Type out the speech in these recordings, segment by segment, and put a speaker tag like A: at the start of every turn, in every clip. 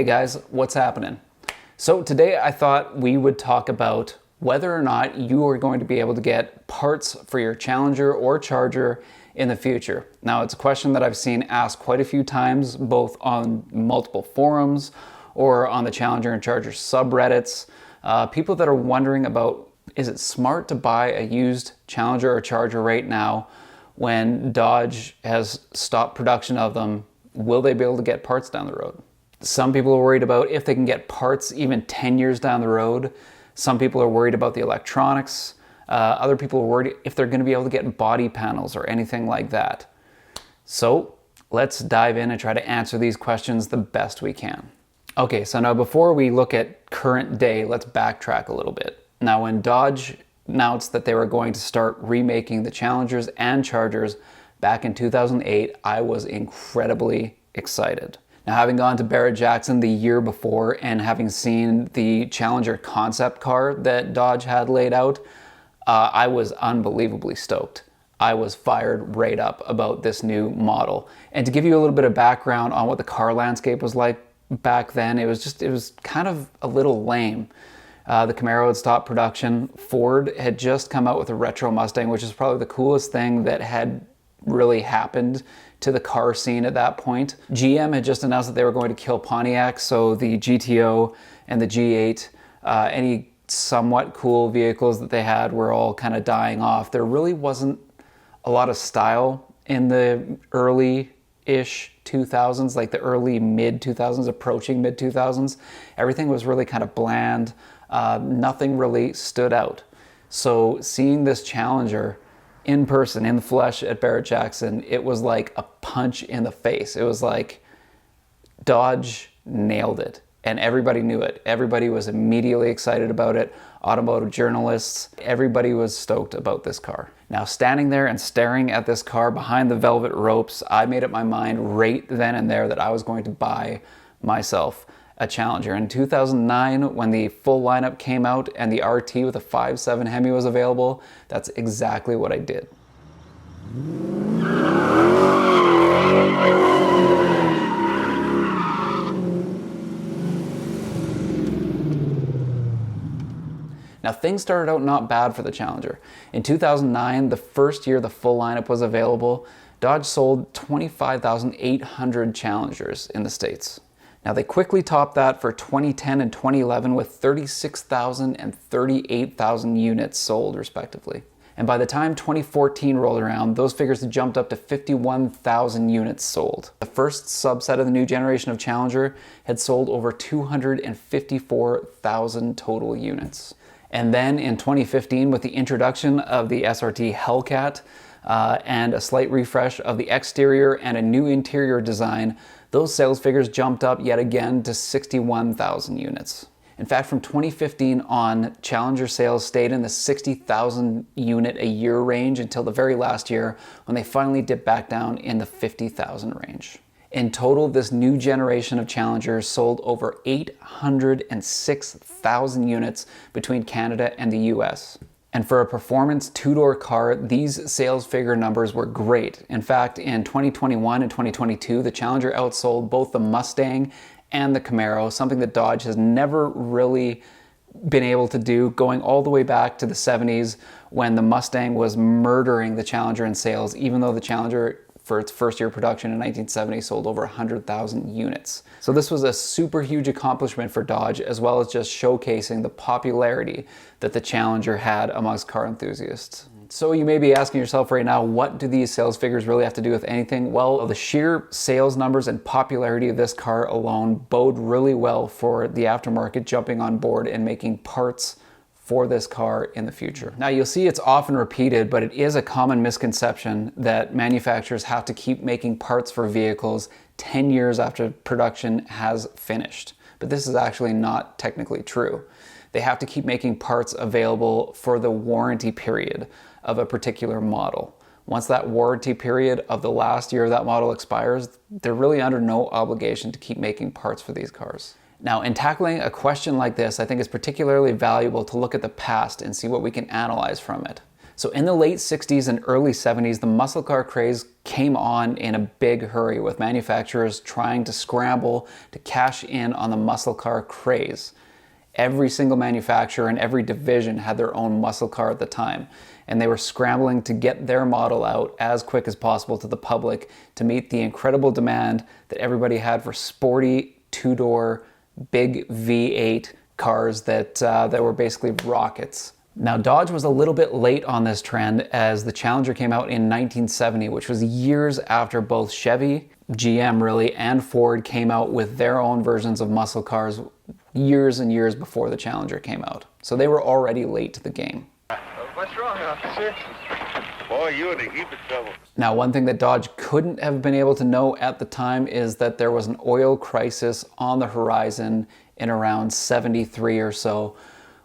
A: Hey guys, what's happening? So today I thought we would talk about whether or not you are going to be able to get parts for your Challenger or Charger in the future. Now it's a question that I've seen asked quite a few times, both on multiple forums or on the Challenger and Charger subreddits. People that are wondering about, is it smart to buy a used Challenger or Charger right now when Dodge has stopped production of them? Will they be able to get parts down the road? Some people are worried about if they can get parts even 10 years down the road. Some people are worried about the electronics. Other people are worried if they're going to be able to get body panels or anything like that. So let's dive in and try to answer these questions the best we can. Okay, so now before we look at current day, let's backtrack a little bit. Now when Dodge announced that they were going to start remaking the Challengers and Chargers back in 2008, I was incredibly excited. Now, having gone to Barrett-Jackson the year before and having seen the Challenger concept car that Dodge had laid out, I was unbelievably stoked. I was fired right up about this new model. And to give you a little bit of background on what the car landscape was like back then, it was kind of a little lame. The Camaro had stopped production. Ford had just come out with a retro Mustang, which is probably the coolest thing that had really happened to the car scene at that point. GM had just announced that they were going to kill Pontiac, so the GTO and the G8, any somewhat cool vehicles that they had were all kind of dying off. There really wasn't a lot of style in the early-ish 2000s, like the early mid-2000s, approaching mid-2000s. Everything was really kind of bland. Nothing really stood out. So seeing this Challenger in person, in the flesh at Barrett-Jackson, it was like a punch in the face. It was like Dodge nailed it, and everybody knew it. Everybody was immediately excited about it. Automotive journalists, everybody was stoked about this car. Now, standing there and staring at this car behind the velvet ropes, I made up my mind right then and there that I was going to buy myself a Challenger. In 2009, when the full lineup came out and the RT with a 5.7 Hemi was available, that's exactly what I did. Now, things started out not bad for the Challenger. In 2009, the first year the full lineup was available, Dodge sold 25,800 Challengers in the States. Now, they quickly topped that for 2010 and 2011 with 36,000 and 38,000 units sold, respectively. And by the time 2014 rolled around, those figures had jumped up to 51,000 units sold. The first subset of the new generation of Challenger had sold over 254,000 total units. And then in 2015, with the introduction of the SRT Hellcat and a slight refresh of the exterior and a new interior design, those sales figures jumped up yet again to 61,000 units. In fact, from 2015 on, Challenger sales stayed in the 60,000 unit a year range until the very last year when they finally dipped back down in the 50,000 range. In total, this new generation of Challengers sold over 806,000 units between Canada and the US. And for a performance two-door car, these sales figure numbers were great. In fact, in 2021 and 2022, the Challenger outsold both the Mustang and the Camaro, something that Dodge has never really been able to do, going all the way back to the 70s when the Mustang was murdering the Challenger in sales, even though the Challenger, for its first year of production in 1970, sold over 100,000 units. So this was a super huge accomplishment for Dodge, as well as just showcasing the popularity that the Challenger had amongst car enthusiasts. So you may be asking yourself right now, what do these sales figures really have to do with anything? Well, the sheer sales numbers and popularity of this car alone bode really well for the aftermarket jumping on board and making parts for this car in the future. Now, you'll see it's often repeated, but it is a common misconception that manufacturers have to keep making parts for vehicles 10 years after production has finished. But this is actually not technically true. They have to keep making parts available for the warranty period of a particular model. Once that warranty period of the last year of that model expires, they're really under no obligation to keep making parts for these cars. Now, in tackling a question like this, I think it's particularly valuable to look at the past and see what we can analyze from it. So in the late 60s and early 70s, the muscle car craze came on in a big hurry, with manufacturers trying to scramble to cash in on the muscle car craze. Every single manufacturer and every division had their own muscle car at the time, and they were scrambling to get their model out as quick as possible to the public to meet the incredible demand that everybody had for sporty two-door big V8 cars that were basically rockets. Now, Dodge was a little bit late on this trend, as the Challenger came out in 1970, which was years after both Chevy, GM really, and Ford came out with their own versions of muscle cars years and years before the Challenger came out. So they were already late to the game.
B: What's wrong, officer? Boy, you in a heap of trouble.
A: Now, one thing that Dodge couldn't have been able to know at the time is that there was an oil crisis on the horizon in around 73 or so,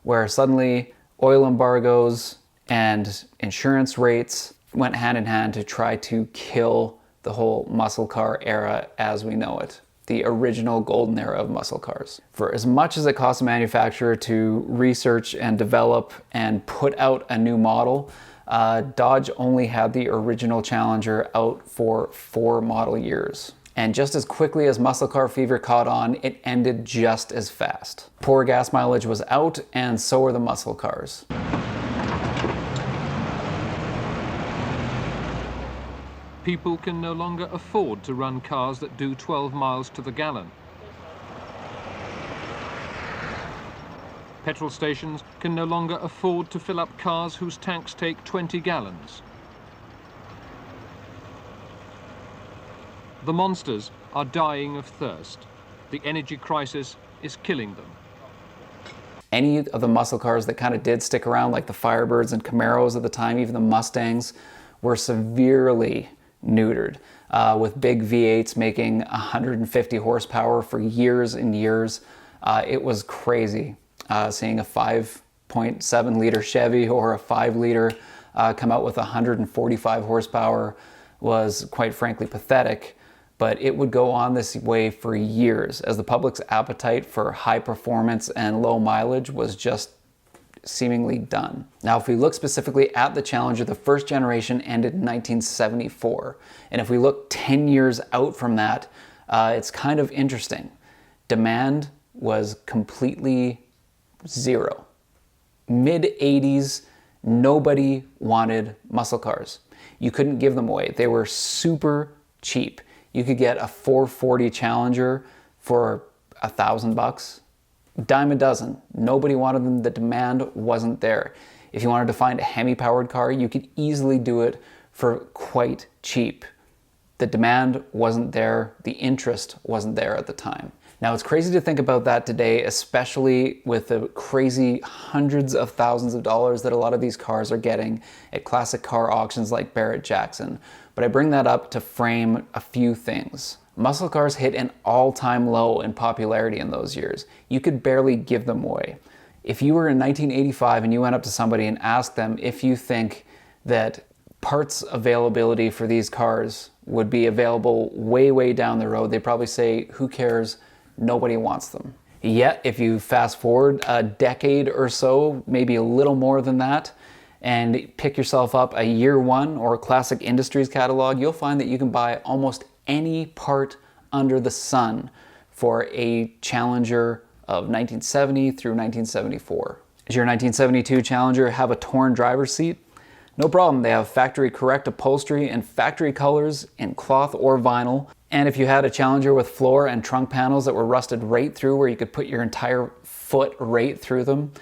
A: where suddenly oil embargoes and insurance rates went hand in hand to try to kill the whole muscle car era as we know it. The original golden era of muscle cars. For as much as it cost a manufacturer to research and develop and put out a new model, Dodge only had the original Challenger out for 4 model years. And just as quickly as muscle car fever caught on, it ended just as fast. Poor gas mileage was out, and so were the muscle cars.
C: People can no longer afford to run cars that do 12 miles to the gallon. Petrol stations can no longer afford to fill up cars whose tanks take 20 gallons. The monsters are dying of thirst. The energy crisis is killing them.
A: Any of the muscle cars that kind of did stick around, like the Firebirds and Camaros at the time, even the Mustangs, were severely neutered, with big V8s making 150 horsepower for years and years. It was crazy seeing a 5.7 liter Chevy or a 5 liter come out with 145 horsepower was quite frankly pathetic, but it would go on this way for years as the public's appetite for high performance and low mileage was just seemingly done. Now, if we look specifically at the Challenger, the first generation ended in 1974. And if we look 10 years out from that, it's kind of interesting. Demand was completely zero. Mid-80s, nobody wanted muscle cars. You couldn't give them away. They were super cheap. You could get a 440 Challenger for $1,000. Dime a dozen. Nobody wanted them. The demand wasn't there. If you wanted to find a Hemi-powered car, you could easily do it for quite cheap. The demand wasn't there. The interest wasn't there at the time. Now, it's crazy to think about that today, especially with the crazy hundreds of thousands of dollars that a lot of these cars are getting at classic car auctions like Barrett-Jackson. But I bring that up to frame a few things. Muscle cars hit an all-time low in popularity in those years. You could barely give them away. If you were in 1985 and you went up to somebody and asked them if you think that parts availability for these cars would be available way, way down the road, they'd probably say, who cares? Nobody wants them. Yet, if you fast forward a decade or so, maybe a little more than that, and pick yourself up a Year One or a Classic Industries catalog, you'll find that you can buy almost any part under the sun for a Challenger of 1970 through 1974. Does your 1972 Challenger have a torn driver's seat? No problem, they have factory correct upholstery and factory colors in cloth or vinyl. And if you had a Challenger with floor and trunk panels that were rusted right through where you could put your entire foot right through them,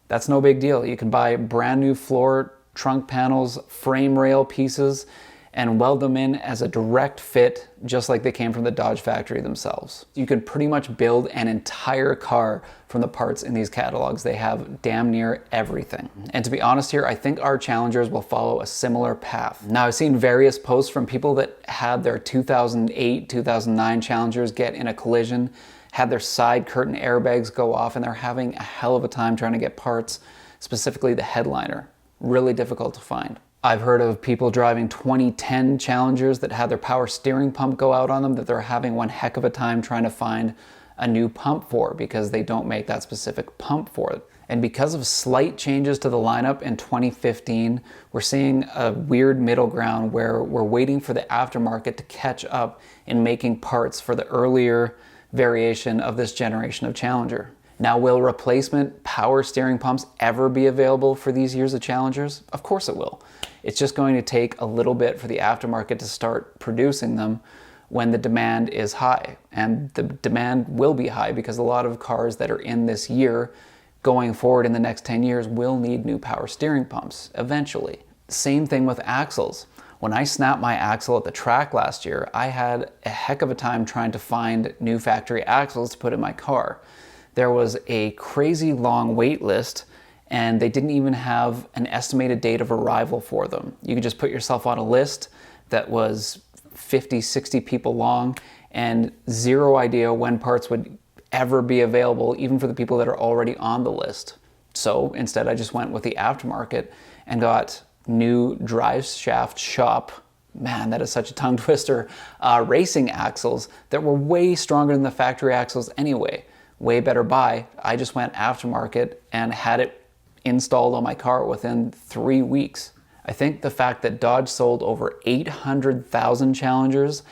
A: that's no big deal. You can buy brand new floor, trunk panels, frame rail pieces, and weld them in as a direct fit, just like they came from the Dodge factory themselves. You can pretty much build an entire car from the parts in these catalogs. They have damn near everything. And to be honest here, I think our Challengers will follow a similar path. Now, I've seen various posts from people that had their 2008, 2009 Challengers get in a collision, had their side curtain airbags go off, and they're having a hell of a time trying to get parts, specifically the headliner. Really difficult to find. I've heard of people driving 2010 Challengers that had their power steering pump go out on them, that they're having one heck of a time trying to find a new pump for because they don't make that specific pump for it. And because of slight changes to the lineup in 2015, we're seeing a weird middle ground where we're waiting for the aftermarket to catch up in making parts for the earlier variation of this generation of Challenger. Now, will replacement power steering pumps ever be available for these years of Challengers? Of course it will. It's just going to take a little bit for the aftermarket to start producing them when the demand is high. And the demand will be high because a lot of cars that are in this year going forward in the next 10 years will need new power steering pumps eventually. Same thing with axles. When I snapped my axle at the track last year, I had a heck of a time trying to find new factory axles to put in my car. There was a crazy long wait list, and they didn't even have an estimated date of arrival for them. You could just put yourself on a list that was 50, 60 people long, and zero idea when parts would ever be available, even for the people that are already on the list. So instead, I just went with the aftermarket and got new drive shaft shop, man, that is such a tongue twister, racing axles that were way stronger than the factory axles anyway. Way better buy. I just went aftermarket and had it installed on my car within 3 weeks. I think the fact that Dodge sold over 800,000 Challengers,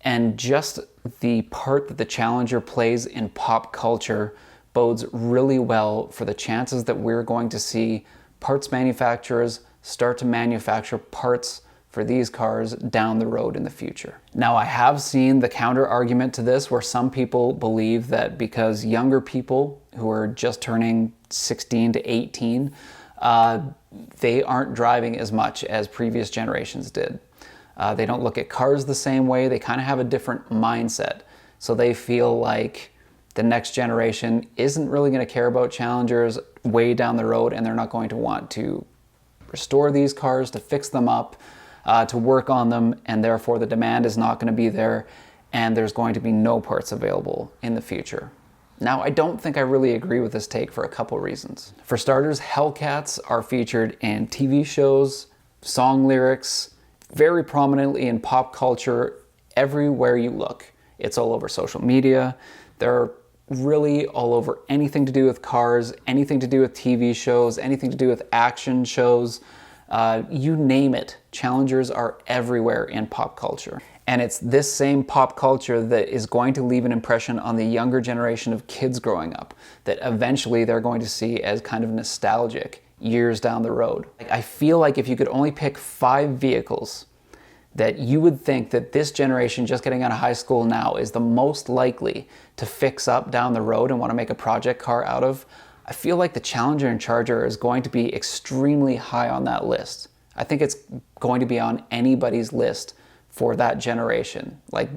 A: and just the part that the Challenger plays in pop culture bodes really well for the chances that we're going to see parts manufacturers start to manufacture parts for these cars down the road in the future. Now, I have seen the counter argument to this where some people believe that because younger people who are just turning 16 to 18, they aren't driving as much as previous generations did. They don't look at cars the same way. They kind of have a different mindset. So they feel like the next generation isn't really going to care about Challengers way down the road, and they're not going to want to restore these cars, to fix them up, to work on them, and therefore the demand is not going to be there, and there's going to be no parts available in the future. Now, I don't think I really agree with this take for a couple reasons. For starters, Hellcats are featured in TV shows, song lyrics, very prominently in pop culture everywhere you look. It's all over social media. They're really all over anything to do with cars, anything to do with TV shows, anything to do with action shows. You name it, Challengers are everywhere in pop culture. And it's this same pop culture that is going to leave an impression on the younger generation of kids growing up, that eventually they're going to see as kind of nostalgic years down the road. I feel like if you could only pick 5 vehicles that you would think that this generation just getting out of high school now is the most likely to fix up down the road and want to make a project car out of, I feel like the Challenger and Charger is going to be extremely high on that list. I think it's going to be on anybody's list for that generation, like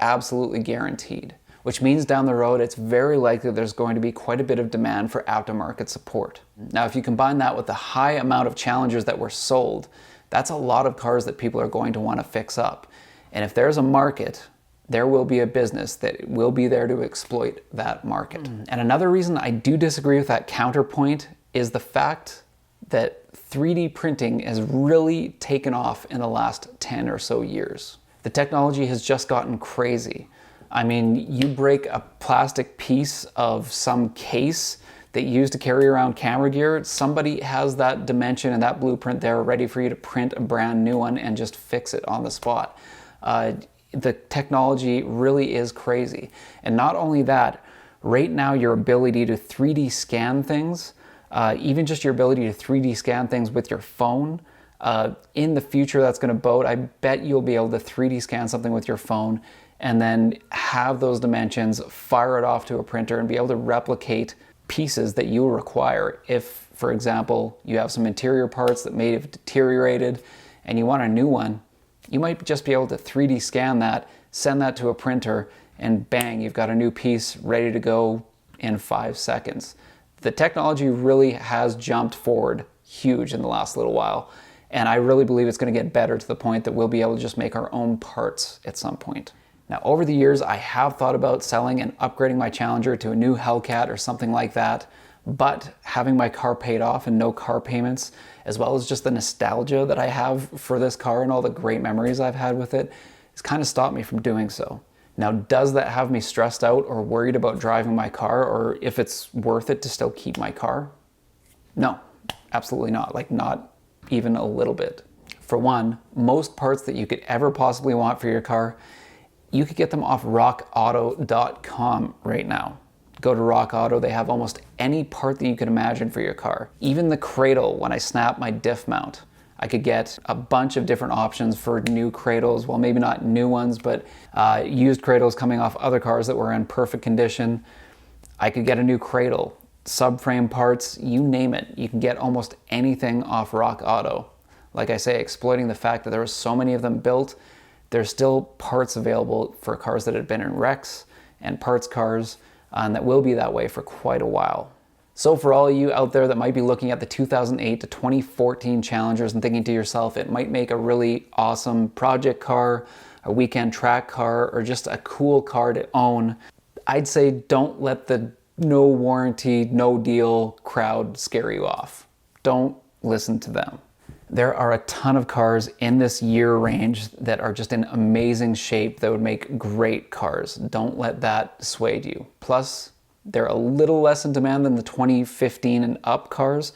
A: absolutely guaranteed. Which means down the road, it's very likely there's going to be quite a bit of demand for aftermarket support. Now, if you combine that with the high amount of Challengers that were sold, that's a lot of cars that people are going to want to fix up. And if there's a market, there will be a business that will be there to exploit that market. And another reason I do disagree with that counterpoint is the fact that 3D printing has really taken off in the last 10 or so years. The technology has just gotten crazy. I mean, you break a plastic piece of some case that you use to carry around camera gear, somebody has that dimension and that blueprint there ready for you to print a brand new one and just fix it on the spot. The technology really is crazy. And not only that, right now your ability to 3D scan things, even just your ability to 3D scan things with your phone, in the future that's going to bode. I bet you'll be able to 3D scan something with your phone and then have those dimensions, fire it off to a printer and be able to replicate pieces that you require. If, for example, you have some interior parts that may have deteriorated and you want a new one, you might just be able to 3D scan that, send that to a printer, and bang, you've got a new piece ready to go in 5 seconds. The technology really has jumped forward huge in the last little while, and I really believe it's going to get better to the point that we'll be able to just make our own parts at some point. Now, over the years, I have thought about selling and upgrading my Challenger to a new Hellcat or something like that, but having my car paid off and no car payments, as well as just the nostalgia that I have for this car and all the great memories I've had with it, has kind of stopped me from doing so. Now, does that have me stressed out or worried about driving my car, or if it's worth it to still keep my car? No, absolutely not. Like, not even a little bit. For one, most parts that you could ever possibly want for your car, you could get them off rockauto.com right now. Go to Rock Auto, they have almost any part that you could imagine for your car. Even the cradle, when I snap my diff mount, I could get a bunch of different options for new cradles. Well, maybe not new ones, but used cradles coming off other cars that were in perfect condition. I could get a new cradle, subframe parts, you name it. You can get almost anything off Rock Auto. Like I say, exploiting the fact that there were so many of them built, there's still parts available for cars that had been in wrecks and parts cars, and that will be that way for quite a while. So for all of you out there that might be looking at the 2008 to 2014 Challengers and thinking to yourself, it might make a really awesome project car, a weekend track car, or just a cool car to own, I'd say don't let the no warranty, no deal crowd scare you off. Don't listen to them. There are a ton of cars in this year range that are just in amazing shape that would make great cars. Don't let that sway you. Plus, they're a little less in demand than the 2015 and up cars,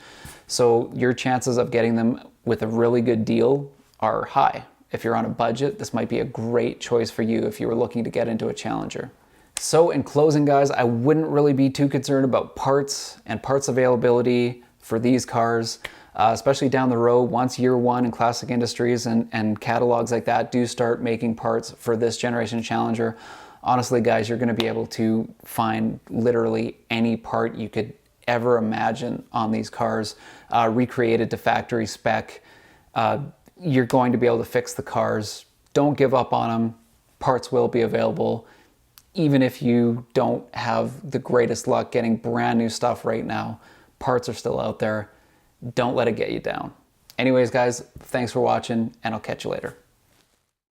A: so your chances of getting them with a really good deal are high. If you're on a budget, this might be a great choice for you if you were looking to get into a Challenger. So in closing, guys, I wouldn't really be too concerned about parts and parts availability for these cars. Especially down the road, once year one in classic industries and catalogs like that do start making parts for this generation Challenger, honestly, guys, you're going to be able to find literally any part you could ever imagine on these cars, recreated to factory spec. You're going to be able to fix the cars. Don't give up on them. Parts will be available. Even if you don't have the greatest luck getting brand new stuff right now, parts are still out there. Don't let it get you down. Anyways, guys, thanks for watching, and I'll catch you later.